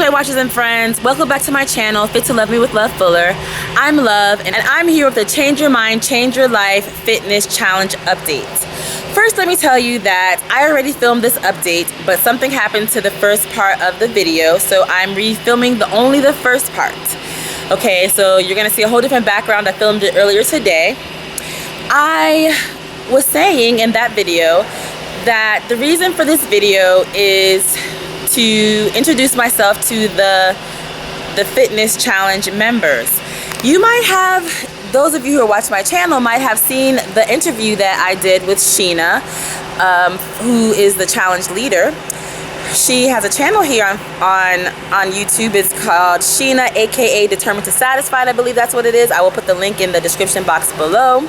Weight Watchers and friends, welcome back to my channel, Fit to Love Me with Love Fuller. I'm Love, and I'm here with the Change Your Mind, Change Your Life Fitness Challenge update. First, let me tell you that I already filmed this update, but something happened to the first part of the video, so I'm refilming only the first part. Okay, so you're gonna see a whole different background. I filmed it earlier today. I was saying in that video that the reason for this video is to introduce myself to the fitness challenge members. You might have, those of you who watch my channel might have seen the interview that I did with Sheena, who is the challenge leader. She has a channel here on YouTube. It's called Sheena, aka Determined to Satisfied. I believe that's what it is. I will put the link in the description box below.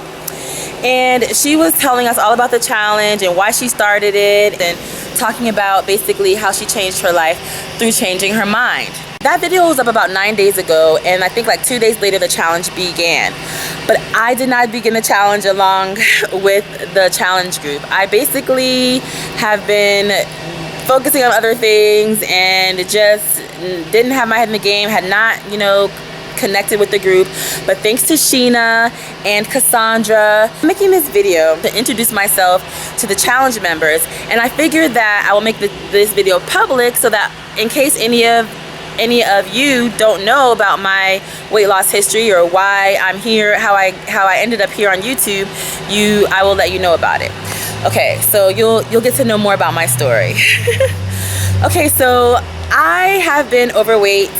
And she was telling us all about the challenge and why she started it, and talking about basically how she changed her life through changing her mind. That video was up about 9 days ago, and I think like 2 days later the challenge began. But I did not begin the challenge along with the challenge group. I basically have been focusing on other things and just didn't have my head in the game, had not, connected with the group. But thanks to Sheena and Cassandra, I'm making this video to introduce myself to the challenge members, and I figured that I will make this video public so that in case any of you don't know about my weight loss history or why I'm here, how I ended up here on YouTube, I will let you know about it. Okay, so you'll get to know more about my story. Okay, so I have been overweight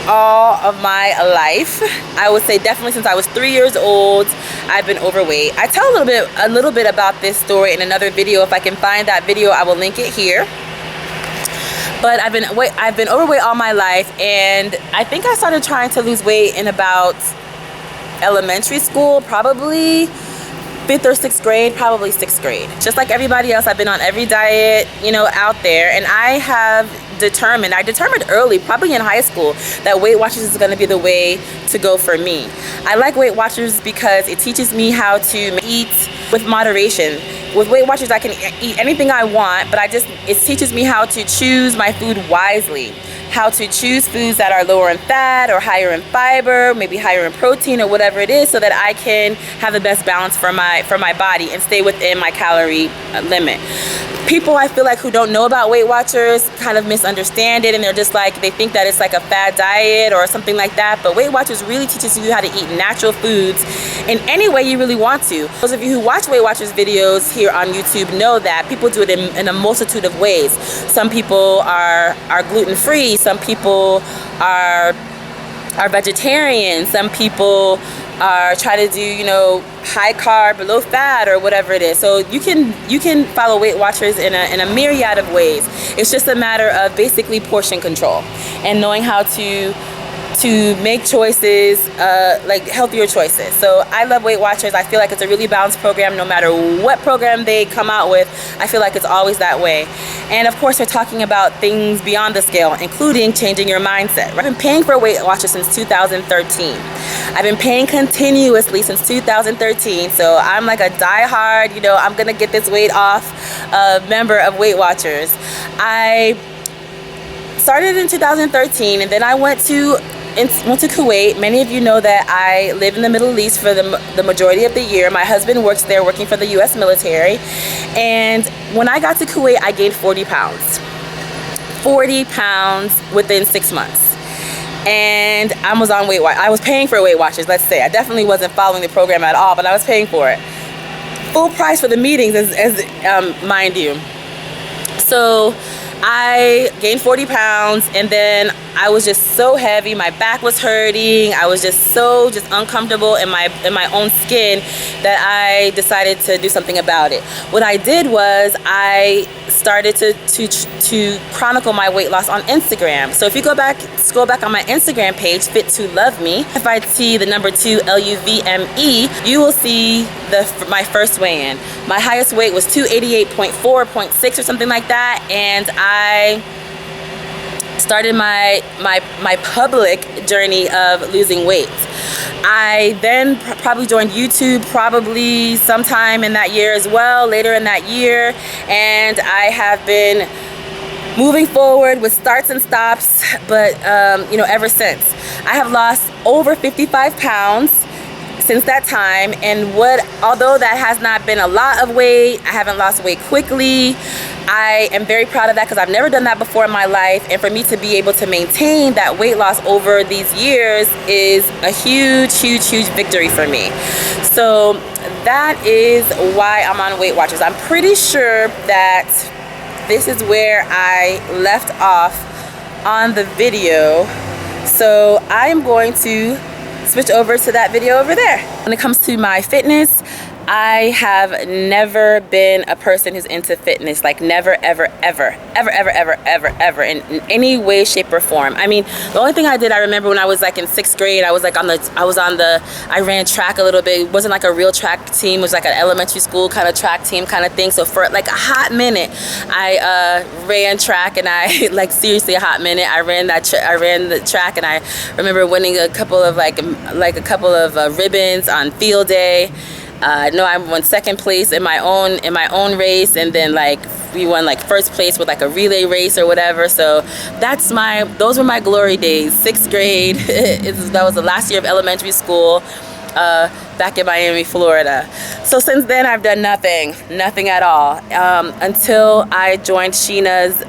all of my life. I would say definitely since I was 3 years old, I've been overweight. I tell a little bit about this story in another video. If I can find that video, I will link it here. But I've been overweight all my life, and I think I started trying to lose weight in about elementary school, probably 5th or 6th grade, probably 6th grade. Just like everybody else, I've been on every diet, out there, and I determined early, probably in high school, that Weight Watchers is going to be the way to go for me. I like Weight Watchers because it teaches me how to eat with moderation. With Weight Watchers, I can eat anything I want, but it teaches me how to choose my food wisely. How to choose foods that are lower in fat or higher in fiber, maybe higher in protein or whatever it is, so that I can have the best balance for my body and stay within my calorie limit. People, I feel like, who don't know about Weight Watchers kind of misunderstand it, and they're just like, they think that it's like a fad diet or something like that. But Weight Watchers really teaches you how to eat natural foods in any way you really want to. Those of you who watch Weight Watchers videos here on YouTube know that people do it in a multitude of ways. Some people are gluten-free, some people are vegetarian, some people are trying to do high carb, low fat, or whatever it is. So you can follow Weight Watchers in a myriad of ways. It's just a matter of basically portion control and knowing how to make choices, like healthier choices. So I love Weight Watchers. I feel like it's a really balanced program. No matter what program they come out with, I feel like it's always that way. And of course, they're talking about things beyond the scale, including changing your mindset. I've been paying for Weight Watchers since 2013. I've been paying continuously since 2013. So I'm like a die-hard, I'm gonna get this weight off member of Weight Watchers. I started in 2013, and then I went to Kuwait. Many of you know that I live in the Middle East for the majority of the year. My husband works there, working for the US military. And when I got to Kuwait, I gained 40 pounds. 40 pounds within 6 months. And I was on Weight Watchers. I was paying for Weight Watchers, let's say. I definitely wasn't following the program at all, but I was paying for it. Full price for the meetings, mind you. So I gained 40 pounds, and then I was just so heavy. My back was hurting. I was just uncomfortable in my own skin that I decided to do something about it. What I did was I started to chronicle my weight loss on Instagram. So if you scroll back on my Instagram page, Fit2LuvME, Fit the number 2 LUVME, you will see my first weigh-in. My highest weight was 288.4.6 or something like that, and I started my public journey of losing weight. I then probably joined YouTube probably sometime in that year as well, later in that year, and I have been moving forward with starts and stops, but you know, ever since. I have lost over 55 pounds since that time, and although that has not been a lot of weight, I haven't lost weight quickly. I am very proud of that because I've never done that before in my life, and for me to be able to maintain that weight loss over these years is a huge, huge, huge victory for me. So that is why I'm on Weight Watchers. I'm pretty sure that this is where I left off on the video, so I'm going to switch over to that video over there. When it comes to my fitness, I have never been a person who's into fitness, like never, ever, ever, ever, ever, ever, ever, ever, in any way, shape, or form. I mean, the only thing I did, I remember when I was like in 6th grade, I ran track a little bit. It wasn't like a real track team, it was like an elementary school kind of track team kind of thing. So for like a hot minute, I ran track, and I, like seriously a hot minute, I ran the track, and I remember winning a couple of ribbons on field day. No, I won 2nd place in my own race, and then like we won like 1st place with like a relay race or whatever. So those were my glory days. 6th grade. That was the last year of elementary school, back in Miami, Florida. So since then I've done nothing at all, until I joined Sheena's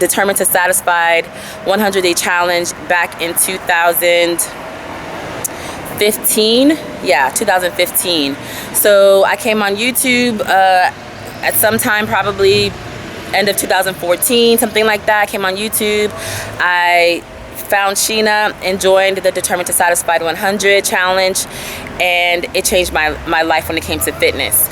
Determined to Satisfied 100-day challenge back in 2015. Yeah, 2015. So I came on YouTube at some time, probably end of 2014, something like that. I came on YouTube. I found Sheena and joined the Determined to Satisfied 100 challenge, and it changed my life when it came to fitness.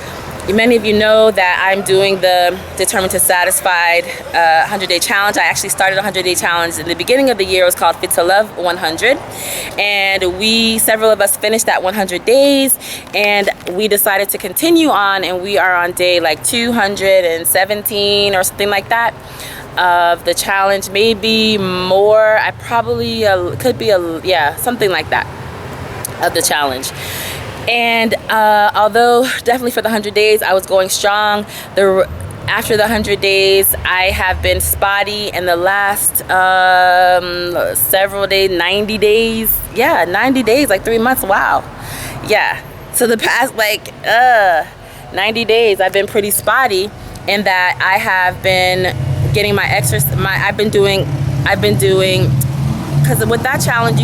Many of you know that I'm doing the Determined to Satisfied 100-day challenge. I actually started a 100-day challenge in the beginning of the year. It was called Fit to Love 100, and several of us finished that 100 days, and we decided to continue on, and we are on day like 217 or something like that of the challenge, maybe more. I probably could be something like that of the challenge. And although definitely for the 100 days I was going strong, after the 100 days I have been spotty in the last several days, 90 days. Yeah, 90 days, like 3 months. Wow. Yeah. So the past 90 days I've been pretty spotty in that I have been getting my exercise. I've been doing, because with that challenge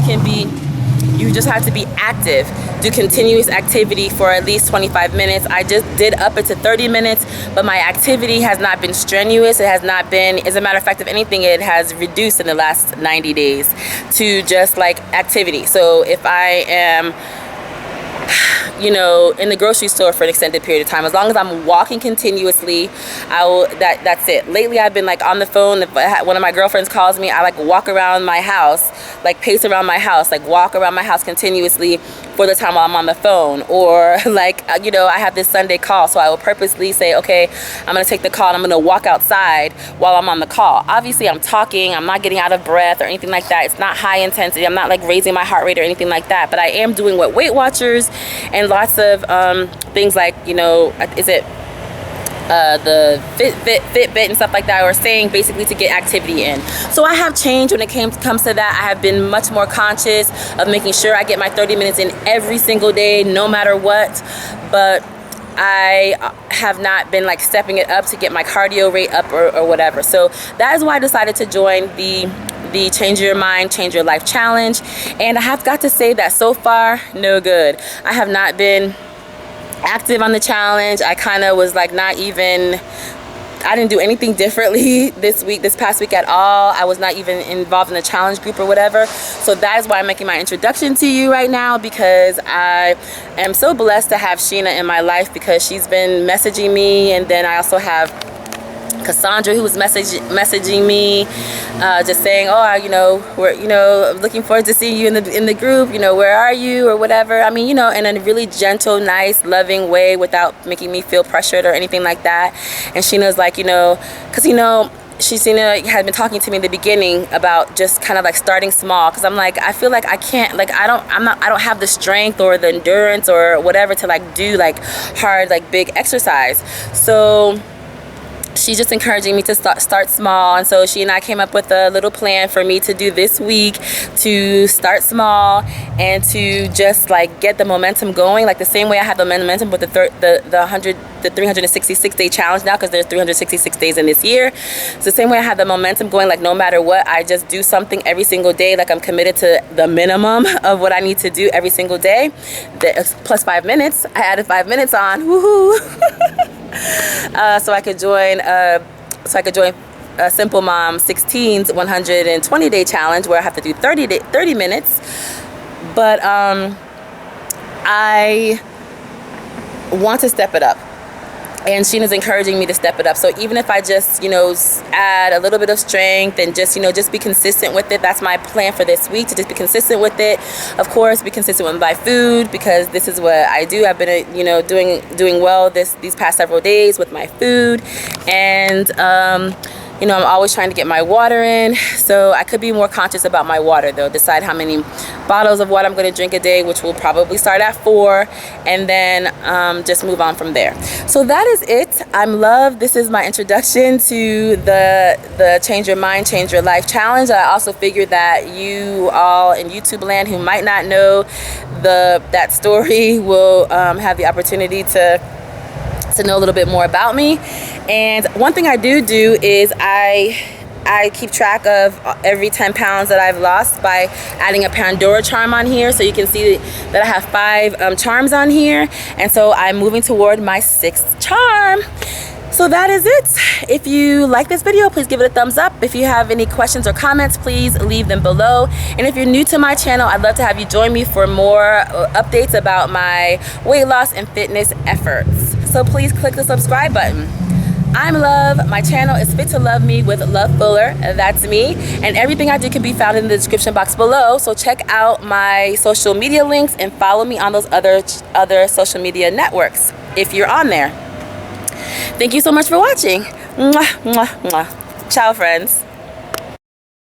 you just have to be active, do continuous activity for at least 25 minutes. I just did up it to 30 minutes, but my activity has not been strenuous. It has not been, as a matter of fact, if anything, it has reduced in the last 90 days to just like activity. So if I am, in the grocery store for an extended period of time, as long as I'm walking continuously, that's it. Lately I've been like on the phone. If one of my girlfriends calls me, I like walk around my house, like pace around my house, like walk around my house continuously for the time while I'm on the phone. Or like, I have this Sunday call, so I will purposely say, okay, I'm gonna take the call and I'm gonna walk outside while I'm on the call. Obviously I'm talking, I'm not getting out of breath or anything like that. It's not high intensity. I'm not like raising my heart rate or anything like that, but I am doing what Weight Watchers and lots of things like, is it the Fitbit and stuff like that are saying, basically to get activity in. So I have changed when it comes to that. I have been much more conscious of making sure I get my 30 minutes in every single day, no matter what. But I have not been like stepping it up to get my cardio rate up or whatever. So that is why I decided to join the Change Your Mind, Change Your Life challenge. And I have got to say that so far, no good. I have not been active on the challenge. I kind of was like I didn't do anything differently this past week at all. I was not even involved in the challenge group or whatever. So that is why I'm making my introduction to you right now, because I am so blessed to have Sheena in my life, because she's been messaging me, and then I also have Cassandra, who was messaging me, just saying, we're looking forward to seeing you in the group, where are you or whatever. I mean, in a really gentle, nice, loving way, without making me feel pressured or anything like that. And Sheena's like, because Sheena had been talking to me in the beginning about just kind of like starting small, because I'm like, I feel like I can't, like I don't have the strength or the endurance or whatever to like do like hard, like big exercise. So she's just encouraging me to start small, and so she and I came up with a little plan for me to do this week, to start small and to just like get the momentum going, like the same way I had the momentum with the 366 day challenge now, because there's 366 days in this year. It's the same way I had the momentum going, like no matter what, I just do something every single day, like I'm committed to the minimum of what I need to do every single day. Plus 5 minutes, I added 5 minutes on, woohoo. So I could join Simple Mom 16's 120 day challenge, where I have to do 30 minutes. But I want to step it up, and Sheena's encouraging me to step it up. So even if I just, add a little bit of strength and just be consistent with it, that's my plan for this week, to just be consistent with it. Of course, be consistent with my food, because this is what I do. I've been, doing well these past several days with my food, and I'm always trying to get my water in. So I could be more conscious about my water, though. Decide how many bottles of water I'm going to drink a day, which will probably start at 4, and then just move on from there. So that is it. I'm Love. This is my introduction to the Change Your Mind, Change Your Life challenge. I also figured that you all in YouTube land who might not know that story will have the opportunity to know a little bit more about me. And one thing I do is I keep track of every 10 pounds that I've lost by adding a Pandora charm on here. So you can see that I have 5 charms on here, and so I'm moving toward my 6th charm. So that is it. If you like this video, please give it a thumbs up. If you have any questions or comments, please leave them below. And if you're new to my channel, I'd love to have you join me for more updates about my weight loss and fitness efforts. So please click the subscribe button. I'm Love. My channel is Fit2LuvME with Love Fuller. That's me. And everything I do can be found in the description box below. So check out my social media links and follow me on those other social media networks if you're on there. Thank you so much for watching. Mwah, mwah, mwah. Ciao, friends.